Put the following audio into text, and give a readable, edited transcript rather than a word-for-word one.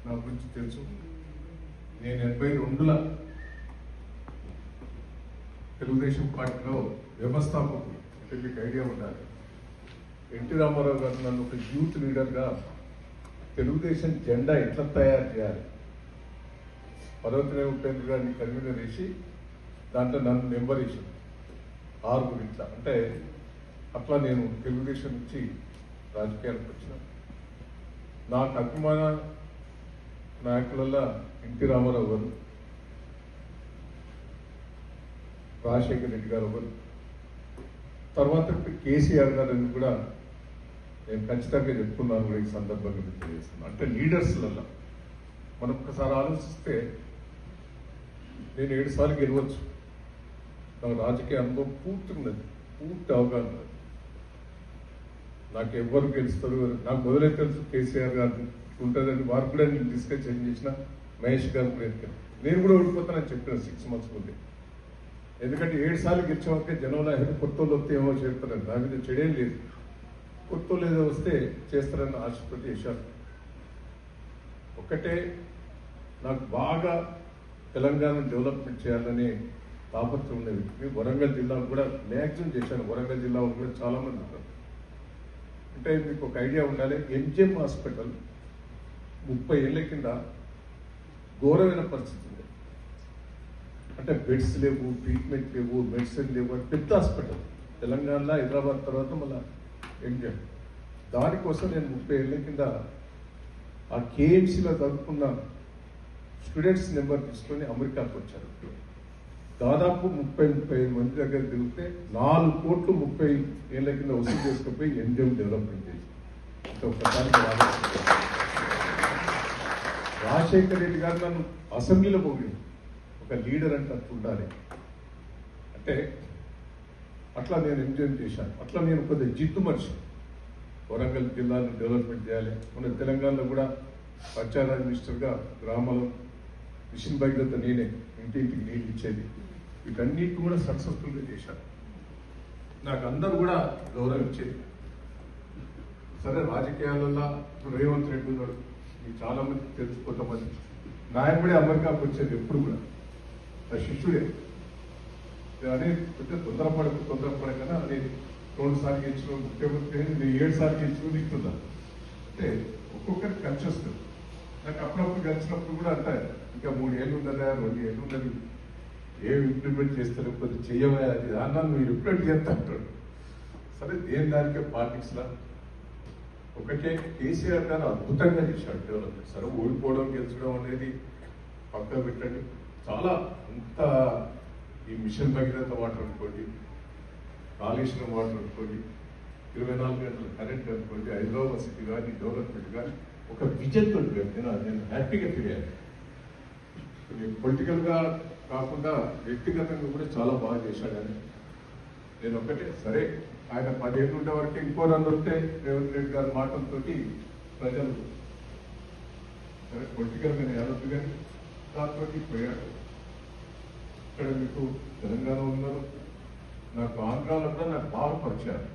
నా గురించి తెలుసు. నేను 82లో తెలుగుదేశం పార్టీలో వ్యవస్థాపకుడు. అంటే మీకు ఐడియా ఉండాలి. ఎన్టీ రామారావు గారు నన్ను ఒక యూత్ లీడర్గా తెలుగుదేశం జెండా ఎట్లా తయారు చేయాలి, పర్వతనే ఉపేంద్ర గారిని కన్వీనర్ వేసి దాంట్లో నన్ను నెంబర్ వేసాను 6 ఇట్లా. అంటే అట్లా నేను తెలుగుదేశం నుంచి రాజకీయాలకు వచ్చిన. నాకు అభిమాన నాయకులలో ఎన్టీ రామారావు గారు, రాజశేఖర రెడ్డి గారు ఒకరు, తర్వాత కేసీఆర్ గారు అని కూడా నేను ఖచ్చితంగా చెప్పుకున్నాను కూడా ఈ సందర్భంగా మీకు తెలియజేస్తున్నాను. అంటే లీడర్స్లలో మనం ఒక్కసారి ఆలోచిస్తే నేను 7 సార్లు గెలవచ్చు. నాకు రాజకీయ అనుభవం పూర్తి ఉన్నది, పూర్తి అవగాహన ఉన్నది. నాకు ఎవరు గెలుస్తారు నాకు మొదలై తెలుసు. కేసీఆర్ గారు ఉంటుందని వారు కూడా నేను డిస్కషన్ చేసిన, మహేష్ గారు కూడా ఎత్తాను. నేను కూడా ఓడిపోతానని చెప్పాను 6 months ముందే. ఎందుకంటే 7 సార్లు గెలిచేవాకే జనంలో కొత్త వాళ్ళు వస్తే ఏమో చేస్తారని, దాని మీద చెడేం లేదు. కొత్త వాళ్ళు ఏదో వస్తే చేస్తారన్న ఆశతో చేశాను. ఒక్కటే నాకు బాగా తెలంగాణ డెవలప్మెంట్ చేయాలనే తాపత్రం ఉండేది. మేము వరంగల్ జిల్లాకు కూడా మ్యాక్సిమం చేశాను. వరంగల్ జిల్లా కూడా చాలా మంది ఉన్నారు. అంటే మీకు ఒక ఐడియా ఉండాలి, ఎంజిఎం హాస్పిటల్ 30 ఏళ్ల కింద ఘోరమైన పరిస్థితి ఉంది. అంటే బెడ్స్ లేవు, ట్రీట్మెంట్ లేవు, మెడిసిన్ లేవు. పెద్ద హాస్పిటల్ తెలంగాణలో, హైదరాబాద్ తర్వాత మళ్ళీ ఎంజిఎం. దానికోసం నేను 30 ఏళ్ల కింద ఆ కేఎంసీలో చదువుకున్న స్టూడెంట్స్ నెంబర్ తీసుకొని అమెరికాకు వచ్చారు. దాదాపు 30-35 మంది దగ్గర తిరిగితే 4 కోట్లు 30 ఏళ్ల కింద వసూలు చేసుకుపోయి ఎంజిఎం డెవలప్మెంట్ చేసి. అంటే ఒకసారి రాజశేఖర రెడ్డి గారు నన్ను అసెంబ్లీలో పోయింది. ఒక లీడర్ అంటే అట్లా ఉండాలి. అంటే అట్లా నేను ఎంజాయ్ చేశాను. అట్లా నేను కొద్దిగా జిద్దు మనిషి. వరంగల్ జిల్లాను డెవలప్మెంట్ చేయాలి. మన తెలంగాణలో కూడా పంచాయతీ మినిస్టర్గా గ్రామాల్లో మిషన్ భగీరథ నేనే ఇంటింటికి నీళ్ళు ఇచ్చేది. వీటన్నిటి కూడా సక్సెస్ఫుల్గా చేశాను. నాకు అందరూ కూడా గౌరవించేది. సరే రాజకీయాలలో రేవంత్ రెడ్డి ఉన్నాడు, మీకు చాలా మంది తెలుసు. కొంతమంది నాయకుడే అమెరికాకు వచ్చేది ఎప్పుడు కూడా నా శిష్యుడే. అనేది కొంచెం తొందరపడకనా అనేది 2 సార్లు గెలిచిన ముఖ్యమంత్రి, నేను 7 సార్లు గెలిచిన ఇస్తున్నా. అంటే ఒక్కొక్కరికి ఖర్చు వస్తుంది. నాకు అప్పుడప్పుడు గెలిచినప్పుడు కూడా అంటారు, ఇంకా 3 ఏళ్ళు ఉన్నదా, 2 ఏళ్ళు ఉన్నది, ఏమి ఇంప్లిమెంట్ చేస్తారు, కొద్దిగా చెయ్యవా, అది అన్నాను. మీరు ఎప్పుడైతే చేస్తా అంటాడు. సరే దేని దానికే పాలిటిక్స్లా ఒకటే కేసీఆర్ గారు అద్భుతంగా చేశాడు డెవలప్మెంట్. సరే ఓడిపోవడం గెలిచడం అనేది పక్కన పెట్టండి. చాలా అంత ఈ మిషన్ భగీరథ వాటర్ అనుకోండి, కాళేశ్వరం వాటర్ అనుకోండి, 24 గంటల కరెంట్ అనుకోండి, హైదరాబాద్ సిటీ కానీ డెవలప్మెంట్ కానీ ఒక విజన్తో నేను హ్యాపీగా ఫీల్ అయ్యాను. పొలిటికల్గా కాకుండా వ్యక్తిగతంగా కూడా చాలా బాగా చేశాడని నేను ఒకటే. సరే ఆయన 10 ఏళ్ళు ఉండే వరకు ఇంకో నన్ను వస్తే రేవంత్ రెడ్డి గారి మాటలతో ప్రజలు సరే పొలిటికల్గా నేను అనొద్దు కానీ దాంతో పోయాడు. ఇక్కడ మీకు తెలంగాణ ఉన్నారు, నాకు ఆంధ్రాలో కూడా నాకు బాగా పరిచయాలు.